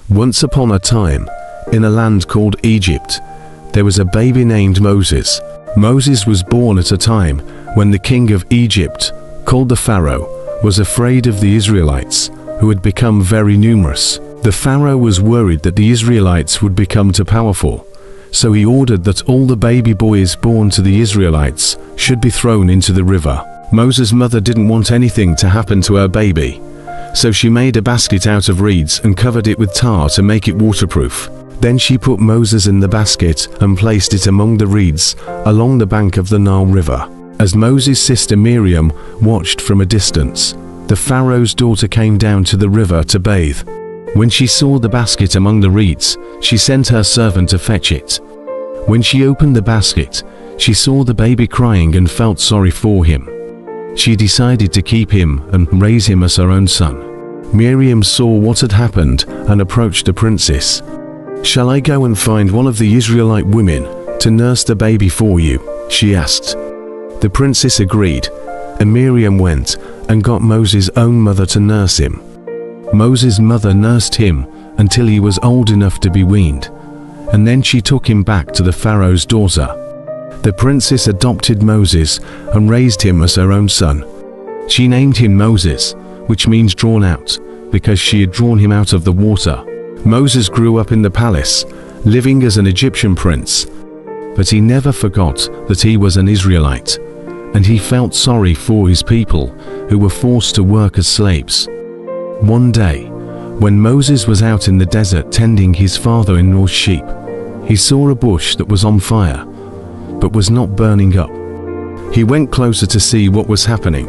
Once upon a time, in a land called Egypt, there was a baby named Moses. Moses was born at a time when the king of Egypt, called the Pharaoh, was afraid of the Israelites, who had become very numerous. The Pharaoh was worried that the Israelites would become too powerful, so he ordered that all the baby boys born to the Israelites should be thrown into the river. Moses' mother didn't want anything to happen to her baby, so she made a basket out of reeds and covered it with tar to make it waterproof. Then she put Moses in the basket and placed it among the reeds along the bank of the Nile River. As Moses' sister Miriam watched from a distance, the Pharaoh's daughter came down to the river to bathe. When she saw the basket among the reeds, she sent her servant to fetch it. When she opened the basket, she saw the baby crying and felt sorry for him. She decided to keep him and raise him as her own son. Miriam saw what had happened and approached the princess. "Shall I go and find one of the Israelite women to nurse the baby for you?" she asked. The princess agreed, and Miriam went and got Moses' own mother to nurse him. Moses' mother nursed him until he was old enough to be weaned, and then she took him back to the Pharaoh's daughter. The princess adopted Moses and raised him as her own son. She named him Moses, which means drawn out, because she had drawn him out of the water. Moses grew up in the palace, living as an Egyptian prince, but he never forgot that he was an Israelite, and he felt sorry for his people who were forced to work as slaves. One day, when Moses was out in the desert tending his father-in-law's sheep, he saw a bush that was on fire, but was not burning up. He went closer to see what was happening,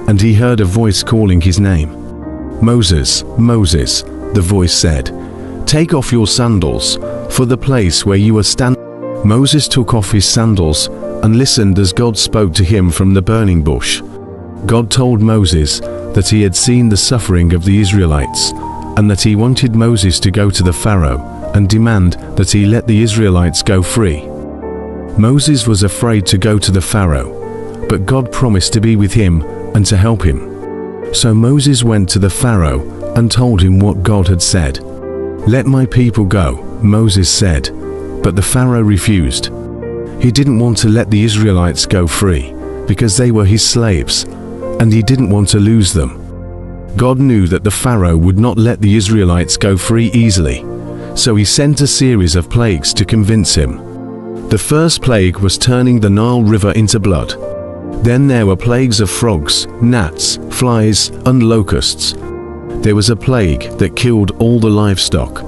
and he heard a voice calling his name. "Moses, Moses," the voice said, "take off your sandals, for the place where you are standing." Moses took off his sandals and listened as God spoke to him from the burning bush. God told Moses that he had seen the suffering of the Israelites, and that he wanted Moses to go to the Pharaoh and demand that he let the Israelites go free. Moses was afraid to go to the Pharaoh, but God promised to be with him and to help him. So Moses went to the Pharaoh and told him what God had said. "Let my people go," Moses said, but the Pharaoh refused. He didn't want to let the Israelites go free because they were his slaves, and he didn't want to lose them. God knew that the Pharaoh would not let the Israelites go free easily, so he sent a series of plagues to convince him. The first plague was turning the Nile River into blood. Then there were plagues of frogs, gnats, flies, and locusts. There was a plague that killed all the livestock,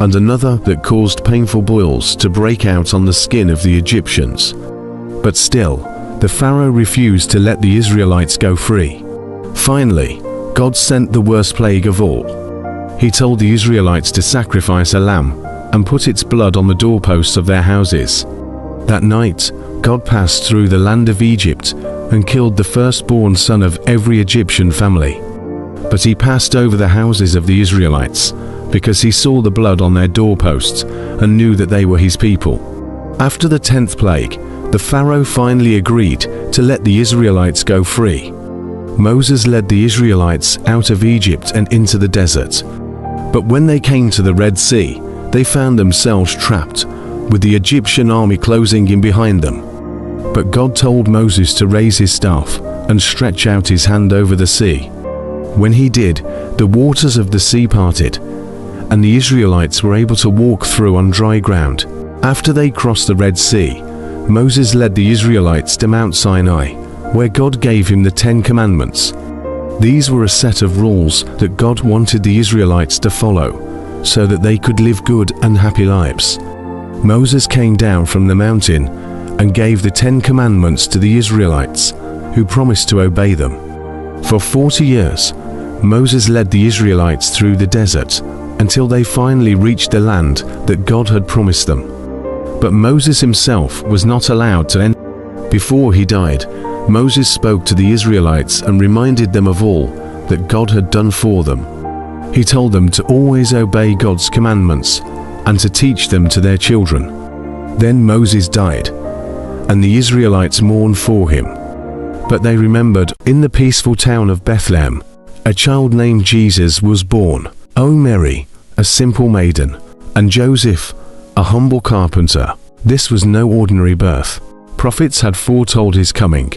and another that caused painful boils to break out on the skin of the Egyptians. But still, the Pharaoh refused to let the Israelites go free. Finally, God sent the worst plague of all. He told the Israelites to sacrifice a lamb and put its blood on the doorposts of their houses. That night, God passed through the land of Egypt and killed the firstborn son of every Egyptian family. But he passed over the houses of the Israelites because he saw the blood on their doorposts and knew that they were his people. After the 10th plague, the Pharaoh finally agreed to let the Israelites go free. Moses led the Israelites out of Egypt and into the desert. But when they came to the Red Sea, they found themselves trapped, with the Egyptian army closing in behind them. But God told Moses to raise his staff and stretch out his hand over the sea. When he did, the waters of the sea parted, and the Israelites were able to walk through on dry ground. After they crossed the Red Sea, Moses led the Israelites to Mount Sinai, where God gave him the 10 Commandments. These were a set of rules that God wanted the Israelites to follow, so that they could live good and happy lives. Moses came down from the mountain and gave the 10 Commandments to the Israelites, who promised to obey them. For 40 years, Moses led the Israelites through the desert until they finally reached the land that God had promised them. But Moses himself was not allowed to enter. Before he died, Moses spoke to the Israelites and reminded them of all that God had done for them. He told them to always obey God's commandments and to teach them to their children. Then Moses died, and the Israelites mourned for him. But they remembered, in the peaceful town of Bethlehem, a child named Jesus was born. "O Mary, a simple maiden, and Joseph, a humble carpenter. This was no ordinary birth. Prophets had foretold his coming,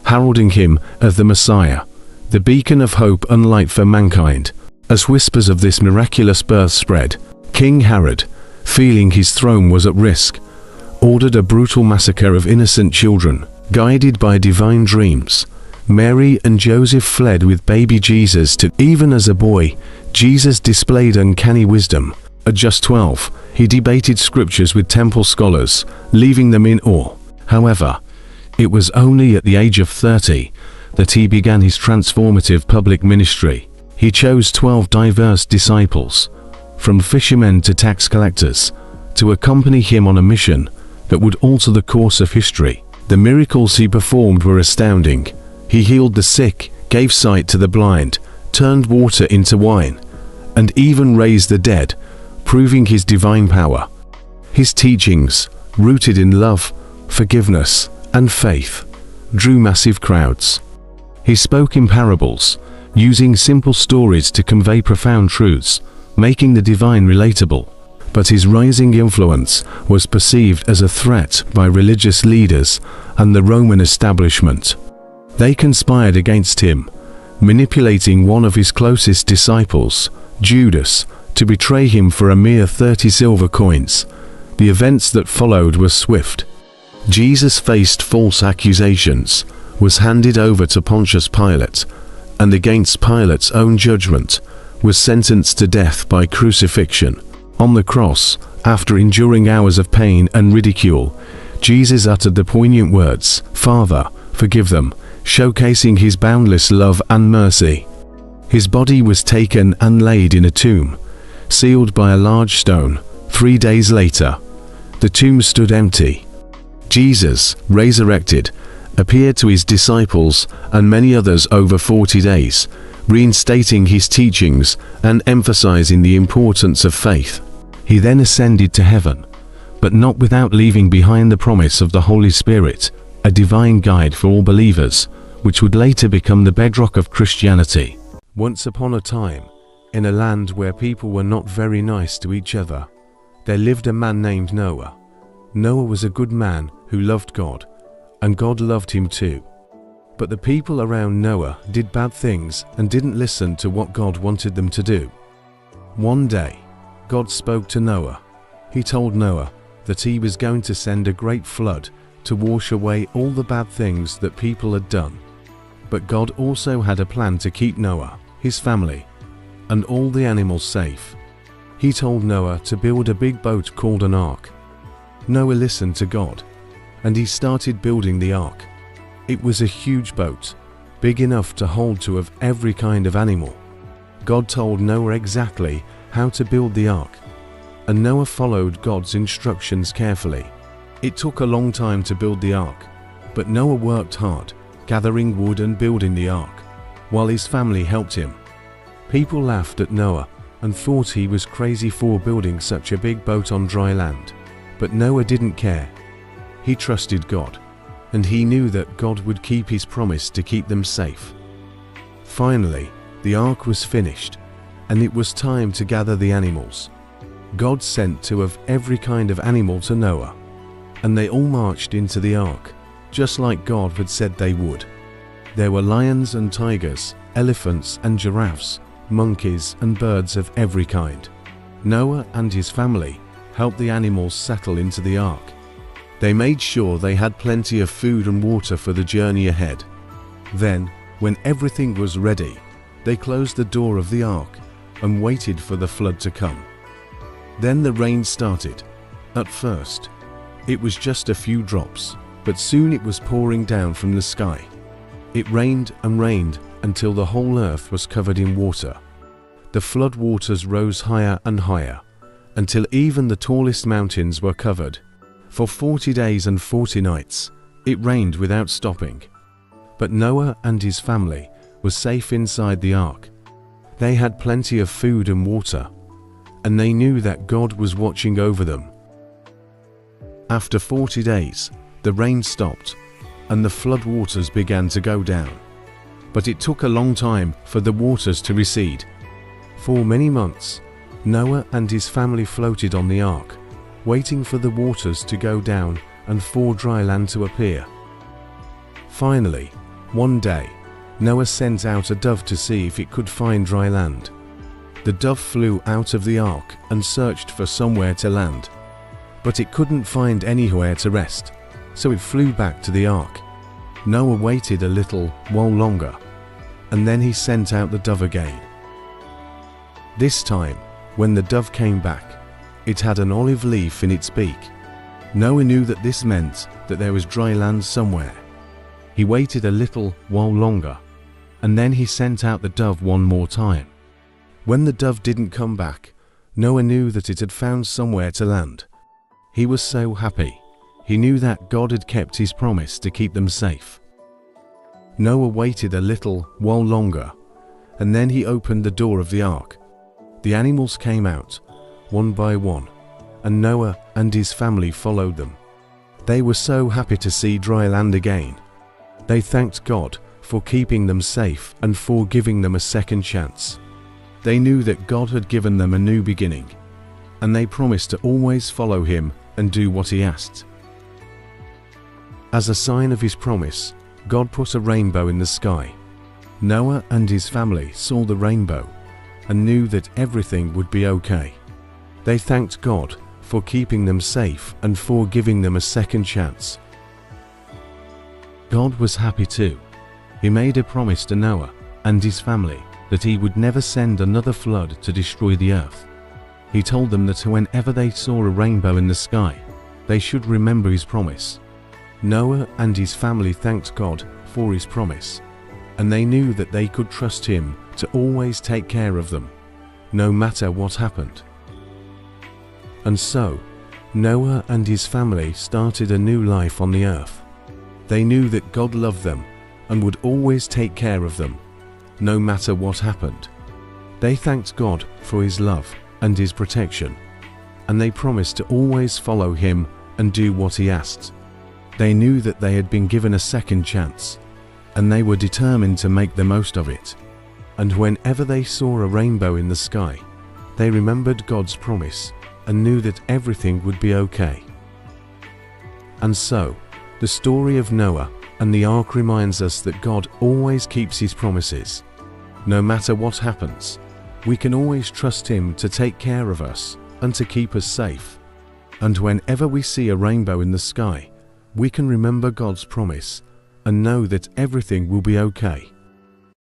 heralding him as the Messiah, the beacon of hope and light for mankind. As whispers of this miraculous birth spread, King Herod, feeling his throne was at risk, ordered a brutal massacre of innocent children. Guided by divine dreams, Mary and Joseph fled with baby Jesus to. Even as a boy, Jesus displayed uncanny wisdom. At just 12, he debated scriptures with temple scholars, leaving them in awe. However, it was only at the age of 30 that he began his transformative public ministry. He chose 12 diverse disciples, from fishermen to tax collectors, to accompany him on a mission that would alter the course of history. The miracles he performed were astounding. He healed the sick, gave sight to the blind, turned water into wine, and even raised the dead, proving his divine power. His teachings, rooted in love, forgiveness, and faith, drew massive crowds. He spoke in parables, using simple stories to convey profound truths, making the divine relatable. But his rising influence was perceived as a threat by religious leaders and the Roman establishment. They conspired against him, manipulating one of his closest disciples, Judas, to betray him for a mere 30 silver coins. The events that followed were swift. Jesus faced false accusations, was handed over to Pontius Pilate, and against Pilate's own judgment, was sentenced to death by crucifixion. On the cross, after enduring hours of pain and ridicule, Jesus uttered the poignant words, "Father, forgive them," showcasing his boundless love and mercy. His body was taken and laid in a tomb, sealed by a large stone. 3 days later, the tomb stood empty. Jesus, resurrected, appeared to his disciples and many others over 40 days, reinstating his teachings and emphasizing the importance of faith. He then ascended to heaven, but not without leaving behind the promise of the Holy Spirit, a divine guide for all believers, which would later become the bedrock of Christianity. Once upon a time, in a land where people were not very nice to each other, there lived a man named Noah. Noah was a good man who loved God, and God loved him too. But the people around Noah did bad things and didn't listen to what God wanted them to do. One day, God spoke to Noah. He told Noah that he was going to send a great flood to wash away all the bad things that people had done. But God also had a plan to keep Noah, his family, and all the animals safe. He told Noah to build a big boat called an ark. Noah listened to God, and he started building the ark. It was a huge boat, big enough to hold two of every kind of animal. God told Noah exactly how to build the ark, and Noah followed God's instructions carefully. It took a long time to build the ark, but Noah worked hard, gathering wood and building the ark, while his family helped him. People laughed at Noah and thought he was crazy for building such a big boat on dry land. But Noah didn't care. He trusted God, and he knew that God would keep his promise to keep them safe. Finally, the ark was finished, and it was time to gather the animals. God sent two of every kind of animal to Noah, and they all marched into the ark, just like God had said they would. There were lions and tigers, elephants and giraffes, monkeys and birds of every kind. Noah and his family helped the animals settle into the ark. They made sure they had plenty of food and water for the journey ahead. Then, when everything was ready, they closed the door of the ark and waited for the flood to come. Then the rain started. At first, it was just a few drops, but soon it was pouring down from the sky. It rained and rained until the whole earth was covered in water. The flood waters rose higher and higher, until even the tallest mountains were covered. For 40 days and 40 nights, it rained without stopping. But Noah and his family were safe inside the ark. They had plenty of food and water, and they knew that God was watching over them. After 40 days, the rain stopped, and the flood waters began to go down. But it took a long time for the waters to recede. For many months, Noah and his family floated on the ark, waiting for the waters to go down and for dry land to appear. Finally, one day, Noah sent out a dove to see if it could find dry land. The dove flew out of the ark and searched for somewhere to land, but it couldn't find anywhere to rest, so it flew back to the ark. Noah waited a little while longer, and then he sent out the dove again. This time, when the dove came back, it had an olive leaf in its beak. Noah knew that this meant that there was dry land somewhere. He waited a little while longer, and then he sent out the dove one more time. When the dove didn't come back, Noah knew that it had found somewhere to land. He was so happy. He knew that God had kept his promise to keep them safe. Noah waited a little while longer, and then he opened the door of the ark. The animals came out, one by one, and Noah and his family followed them. They were so happy to see dry land again. They thanked God for keeping them safe and for giving them a second chance. They knew that God had given them a new beginning, and they promised to always follow him and do what he asked. As a sign of his promise, God put a rainbow in the sky. Noah and his family saw the rainbow and knew that everything would be okay. They thanked God for keeping them safe and for giving them a second chance. God was happy too. He made a promise to Noah and his family that he would never send another flood to destroy the earth. He told them that whenever they saw a rainbow in the sky, they should remember his promise. Noah and his family thanked God for his promise, and they knew that they could trust him to always take care of them, no matter what happened. And so, Noah and his family started a new life on the earth. They knew that God loved them and would always take care of them, no matter what happened. They thanked God for his love and his protection, and they promised to always follow him and do what he asked. They knew that they had been given a second chance, and they were determined to make the most of it. And whenever they saw a rainbow in the sky, they remembered God's promise and knew that everything would be okay. And so, the story of Noah and the ark reminds us that God always keeps his promises. No matter what happens, we can always trust him to take care of us and to keep us safe. And whenever we see a rainbow in the sky, we can remember God's promise and know that everything will be okay.